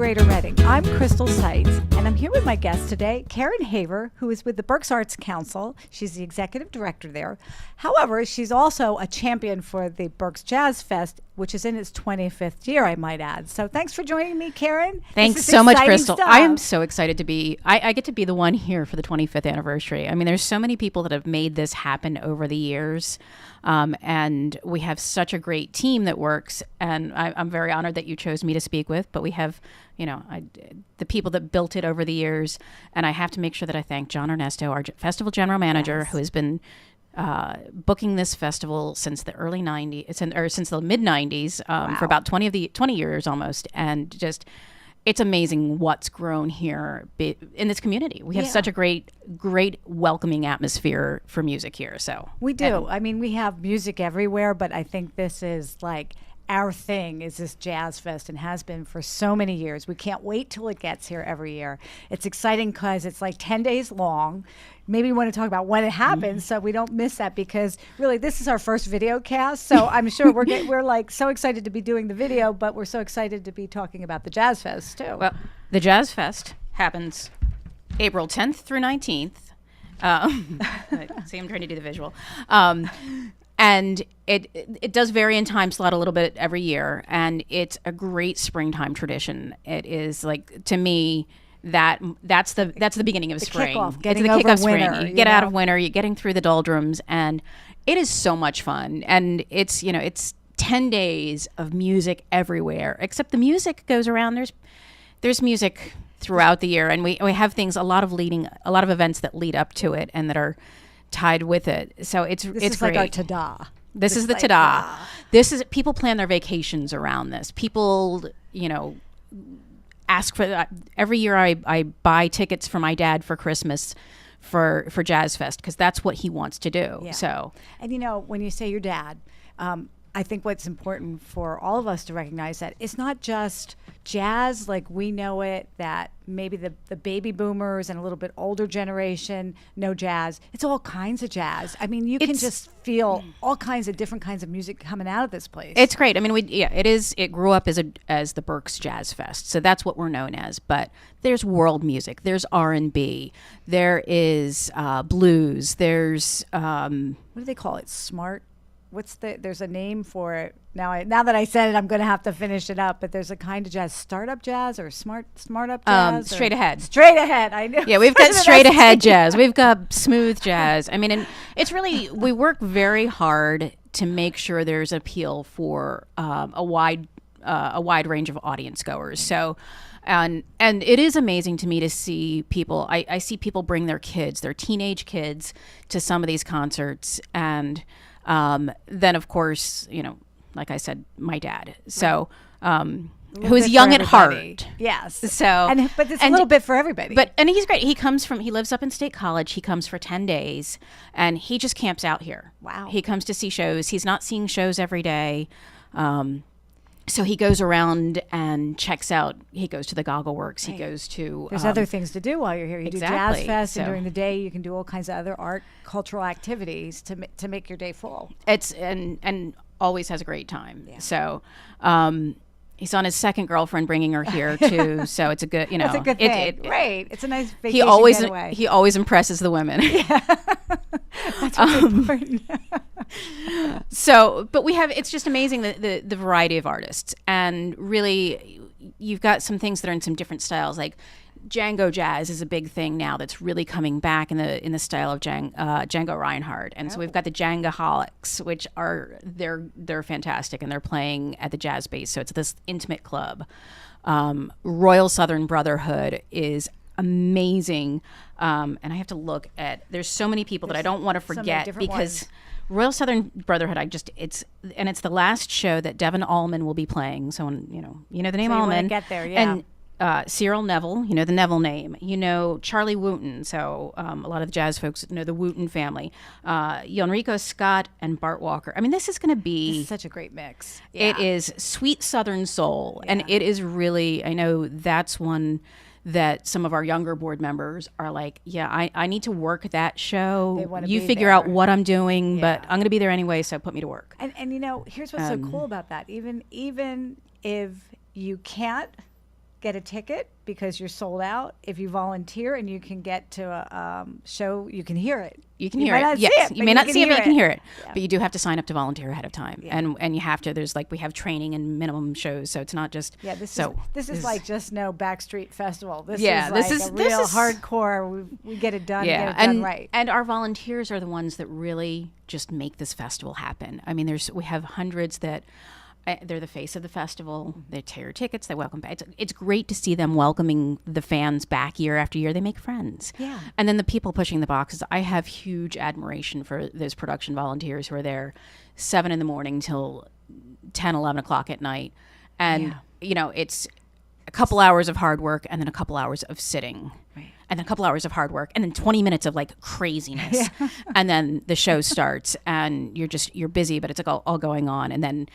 Greater Reading. I'm Crystal Seitz, and I'm here with my guest today, Karen Haver, who is with the Berks Arts Council. She's the executive director there. However, she's also a champion for the Berks Jazz Fest, which is in its 25th year, I might add. So thanks for joining me, Karen. Thanks so much, Crystal. I am so excited to be, I get to be the one here for the 25th anniversary. I mean, there's so many people that have made this happen over the years. And we have such a great team that works, and I'm very honored that you chose me to speak with. But we have, the people that built it over the years, and I have to make sure that I thank John Ernesto, our festival general manager, yes, who has been booking this festival since the early 90s, or since the mid 90s, wow, for about 20 years almost, and just. It's amazing what's grown here in this community. We have such a great welcoming atmosphere for music here. So we do. I mean, we have music everywhere, but I think this is like our thing is this Jazz Fest, and has been for so many years. We can't wait till it gets here every year. It's exciting because it's like 10 days long. Maybe we want to talk about when it happens so we don't miss that, because really this is our first video cast. So I'm sure we're like so excited to be doing the video, but we're so excited to be talking about the Jazz Fest too. Well, the Jazz Fest happens April 10th through 19th. See, I'm trying to do the visual. And it does vary in time slot a little bit every year, and it's a great springtime tradition. It is, like, to me, that's the beginning of spring. Kickoff, getting it's the over kickoff winter, spring. You get out of winter, you're getting through the doldrums, and it is so much fun. And it's 10 days of music everywhere, except the music goes around. There's music throughout the year, and we have things, a lot of events that lead up to it and that are tied with it. So it's great. Like our ta-da. This is the ta-da. This is, people plan their vacations around this. People, ask for every year. I buy tickets for my dad for Christmas for Jazz Fest, because that's what he wants to do. Yeah. So, and when you say your dad, I think what's important for all of us to recognize that it's not just jazz like we know it, that maybe the baby boomers and a little bit older generation know jazz. It's all kinds of jazz. I mean, you can just feel all kinds of different kinds of music coming out of this place. It's great. I mean, it grew up as the Berks Jazz Fest. So that's what we're known as. But there's world music, there's R&B, there is blues, there's what do they call it? There's a name for it. Now that I said it, I'm going to have to finish it up, but there's a kind of jazz, startup jazz or smart up jazz. Straight ahead. Straight ahead, I know. Yeah, we've got straight ahead jazz. We've got smooth jazz. I mean, and it's really, we work very hard to make sure there's appeal for a wide range of audience goers. So, and it is amazing to me to see people, I see people bring their teenage kids to some of these concerts, and then of course, like I said, my dad. So, who is young at heart. Yes. So, but it's a little bit for everybody. And he's great. He lives up in State College. He comes for 10 days, and he just camps out here. Wow. He comes to see shows. He's not seeing shows every day. So he goes around and checks out. He goes to the Goggle Works. Right. He goes to. There's other things to do while you're here. You exactly. do Jazz Fest, and during the day you can do all kinds of other art, cultural activities to make your day full. It's and always has a great time. Yeah. So. He's on his second girlfriend, bringing her here too. So it's a good, It's a good thing. Right. It's a nice vacation getaway. He always impresses the women. Yeah. That's really important. So, but it's just amazing the variety of artists, and really, you've got some things that are in some different styles. Like Django jazz is a big thing now that's really coming back in the style of Django Reinhardt, and so we've got the Djangoholics, which they're fantastic, and they're playing at the Jazz Base, so it's this intimate club. Royal Southern Brotherhood is amazing, and I have to look at. There's so many people that I don't want to forget, because Royal Southern Brotherhood, it's the last show that Devon Allman will be playing. So you know the name Allman. Get there, yeah. And Cyril Neville, the Neville name, Charlie Wooten. So a lot of the jazz folks know the Wooten family. Enrico Scott and Bart Walker. I mean, this is going to be... This is such a great mix. Yeah. It is sweet Southern soul. Yeah. And it is really, I know that's one that some of our younger board members are like, yeah, I need to work that show. They want to you be figure there. out what I'm doing, Yeah. but I'm going to be there anyway, so put me to work. And here's what's so cool about that. Even if you can't get a ticket because you're sold out. If you volunteer and you can get to a show, you can hear it. You can hear it. Yes, you may not see it, but you can hear it. Yeah. But you do have to sign up to volunteer ahead of time, and you have to. There's we have training and minimum shows, so it's not just. Yeah, this is like just no backstreet festival. This is real hardcore. We get it done. Yeah, get it done right. And our volunteers are the ones that really just make this festival happen. I mean, we have hundreds that. They're the face of the festival. They tear tickets. They welcome back. It's great to see them welcoming the fans back year after year. They make friends. Yeah. And then the people pushing the boxes. I have huge admiration for those production volunteers who are there 7 a.m. till 10, 11 o'clock at night. And, it's a couple hours of hard work and then a couple hours of sitting. Right. And then a couple hours of hard work and then 20 minutes of craziness. And then the show starts and you're busy, but it's all going on. And then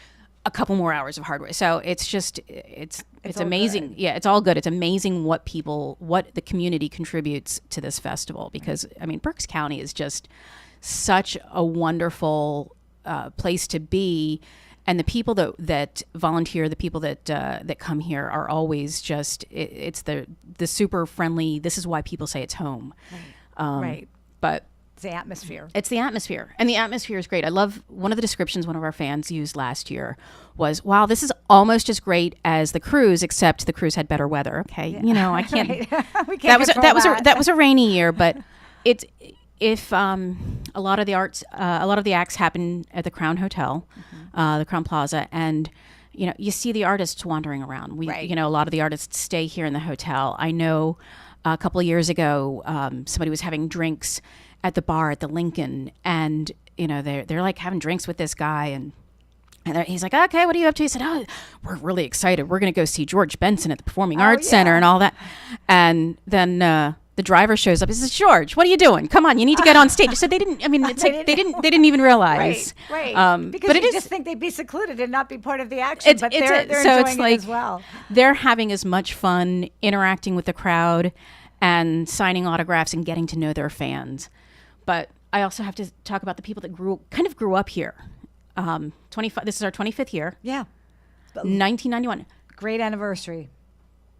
a couple more hours of hard work. So it's just, it's amazing. Good. Yeah, it's all good. It's amazing what the community contributes to this festival because, I mean, Berks County is just such a wonderful place to be. And the people that volunteer, the people that come here are always just, it's the super friendly, this is why people say it's home. Right. Right. But it's the atmosphere. It's the atmosphere. And the atmosphere is great. I love one of the descriptions one of our fans used last year was, wow, this is almost as great as the cruise, except the cruise had better weather. Okay. Yeah. I can't. We can't that was a rainy year, but if a lot of the acts happen at the Crown Hotel, the Crown Plaza, and you see the artists wandering around. A lot of the artists stay here in the hotel. I know a couple of years ago, somebody was having drinks at the bar at the Lincoln, and they're having drinks with this guy, and he's like, okay, what are you up to? He said, oh, we're really excited. We're going to go see George Benson at the Performing Arts Center and all that. And then the driver shows up. He says, George, what are you doing? Come on, you need to get on stage. So they didn't. I mean, it's they didn't even realize. Right. Because but just think they'd be secluded and not be part of the action. But they're enjoying it as well. They're having as much fun interacting with the crowd and signing autographs and getting to know their fans. But I also have to talk about the people that grew up here. 25. This is our 25th year. Yeah. 1991. Great anniversary.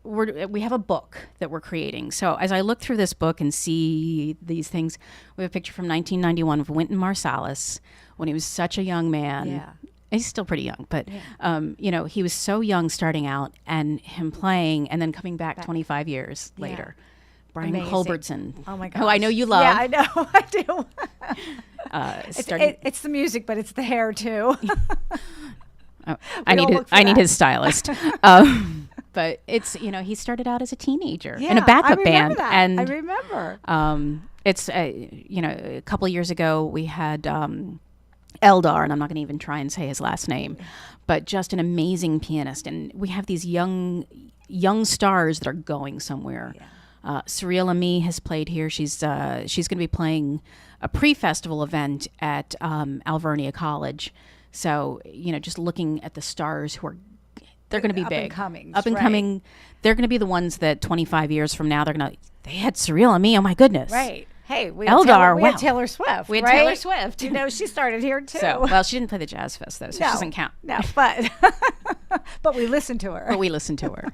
We have a book that we're creating. So as I look through this book and see these things, we have a picture from 1991 of Wynton Marsalis when he was such a young man. Yeah. He's still pretty young, but he was so young starting out, and him playing and then coming back 25 years later. Brian Culbertson. Oh my God! Who I know you love. Yeah, I know. I do. It's the music, but it's the hair too. I need his stylist. But it's he started out as a teenager in a backup band, and I remember. It's a couple of years ago we had Eldar, and I'm not going to even try and say his last name, but just an amazing pianist, and we have these young stars that are going somewhere. Yeah. Surreal Ami has played here. She's going to be playing a pre-festival event at Alvernia College. So just looking at the stars they're going to be big, up and coming. They're going to be the ones that 25 years from now they had Surreal Ami. Oh my goodness! Right. Hey, we Eldar. had Taylor Swift. We had Taylor Swift. She started here too. Well, she didn't play the Jazz Fest though, so she doesn't count. No, but we listened to her.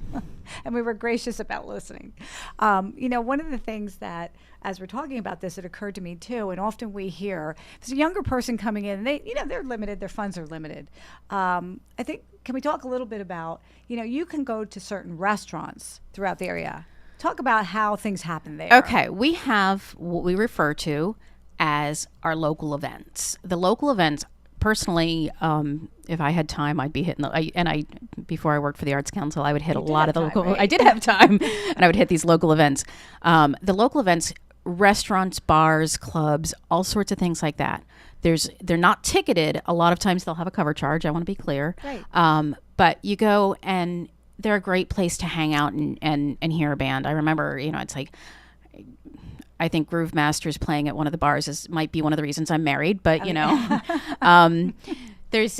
And we were gracious about listening. One of the things that, as we're talking about this, it occurred to me too, and often we hear there's a younger person coming in, and they're limited, their funds are limited. I think, can we talk a little bit about, you can go to certain restaurants throughout the area. Talk about how things happen there. Okay, we have what we refer to as our local events. The local events, personally, if I had time, I'd be hitting before I worked for the Arts Council, I would hit a lot of the local. Right? I did have time, and I would hit these local events. The local events, restaurants, bars, clubs, all sorts of things like that. They're not ticketed. A lot of times they'll have a cover charge. I want to be clear. Right. But you go and they're a great place to hang out and hear a band. I remember, it's like, I think Groove Masters playing at one of the bars might be one of the reasons I'm married, but there's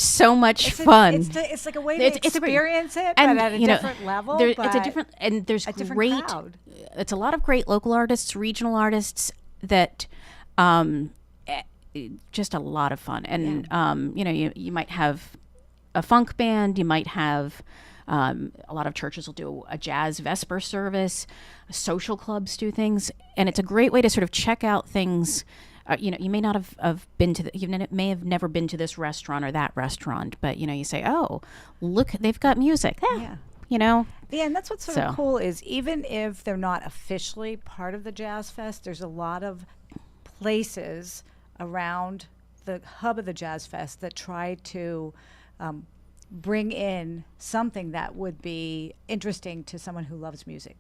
so much fun. It's like a way to experience it, but at a different level. It's a different, and there's a different great, crowd. It's a lot of great local artists, regional artists that, just a lot of fun. And, you might have a funk band, you might have A lot of churches will do a jazz Vesper service. Social clubs do things, and it's a great way to sort of check out things. You may not have been to you may have never been to this restaurant or that restaurant, but you say, oh, look, they've got music. Yeah. Yeah, and that's what's sort of cool is even if they're not officially part of the Jazz Fest, there's a lot of places around the hub of the Jazz Fest that try to bring in something that would be interesting to someone who loves music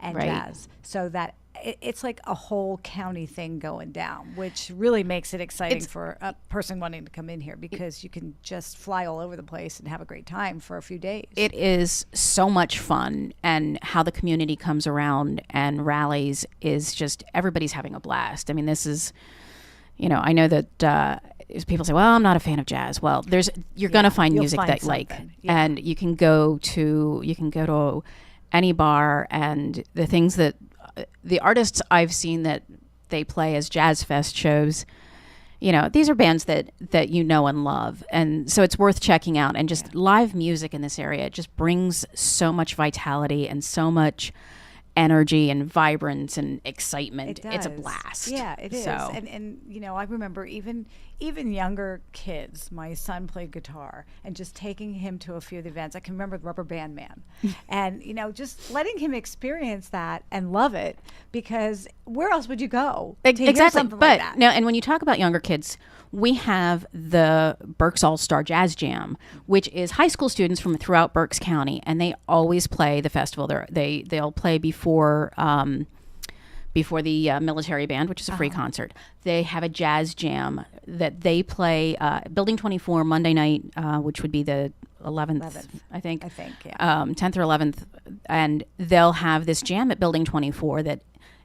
and jazz, so that it's like a whole county thing going down, which really makes it exciting for a person wanting to come in here, because you can just fly all over the place and have a great time for a few days. It is so much fun, and how the community comes around and rallies is just, everybody's having a blast. I mean, this is, I know that people say, well, I'm not a fan of jazz. Well, you're going to find music that you like, and you can go to any bar, and the things that the artists I've seen that they play as Jazz Fest shows, these are bands that and love. And so it's worth checking out. And just live music in this area, it just brings so much vitality and so much energy and vibrance and excitement. It's a blast. Yeah, it is. And I remember even younger kids, my son played guitar, and just taking him to a few of the events. I can remember the Rubber Band Man, and just letting him experience that and love it, because where else would you go to hear something like that? Now, and when you talk about younger kids, we have the Berks All-Star Jazz Jam, which is high school students from throughout Berks County, and they always play the festival. They'll play before the military band, which is a free concert. They have a jazz jam that they play Building 24 Monday night, which would be the 11th, I think, yeah. 10th or 11th, and they'll have this jam at Building 24 that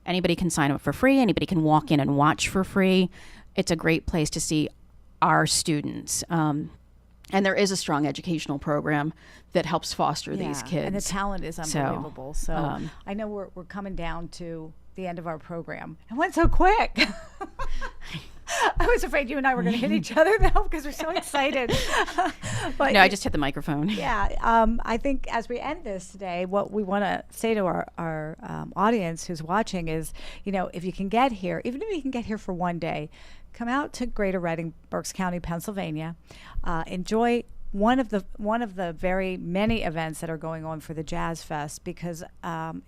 anybody can sign up for free. Anybody can walk in and watch for free. It's a great place to see our students. And there is a strong educational program that helps foster these kids. And the talent is unbelievable. So I know we're coming down to the end of our program. It went so quick. I was afraid you and I were going to hit each other, though, because we're so excited. But no, I just hit the microphone. Yeah. I think as we end this today, what we want to say to our audience who's watching is, if you can get here, even if you can get here for one day, come out to Greater Reading, Berks County, Pennsylvania. Enjoy one of the very many events that are going on for the Jazz Fest, because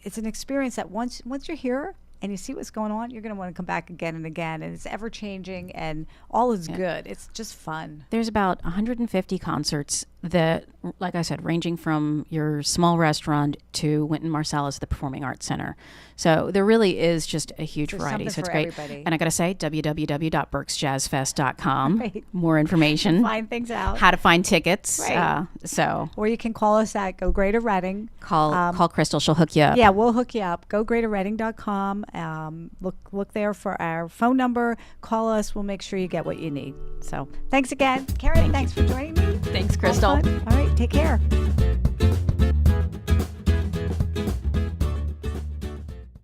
it's an experience that once you're here and you see what's going on, you're going to want to come back again and again, and it's ever changing, and all is good. It's just fun. There's about 150 concerts that, like I said, ranging from your small restaurant to Wynton Marsalis, the Performing Arts Center. So there really is just a huge variety. So it's great. Everybody. And I got to say, www.berksjazzfest.com. Right. More information. Find things out. How to find tickets. Right. Or you can call us at Go Greater Reading. Call Crystal. She'll hook you up. Yeah, we'll hook you up. GoGreaterReading.com. Look there for our phone number. Call us. We'll make sure you get what you need. So thanks again. Karen, thanks for joining me. Thanks, Crystal. All right, take care.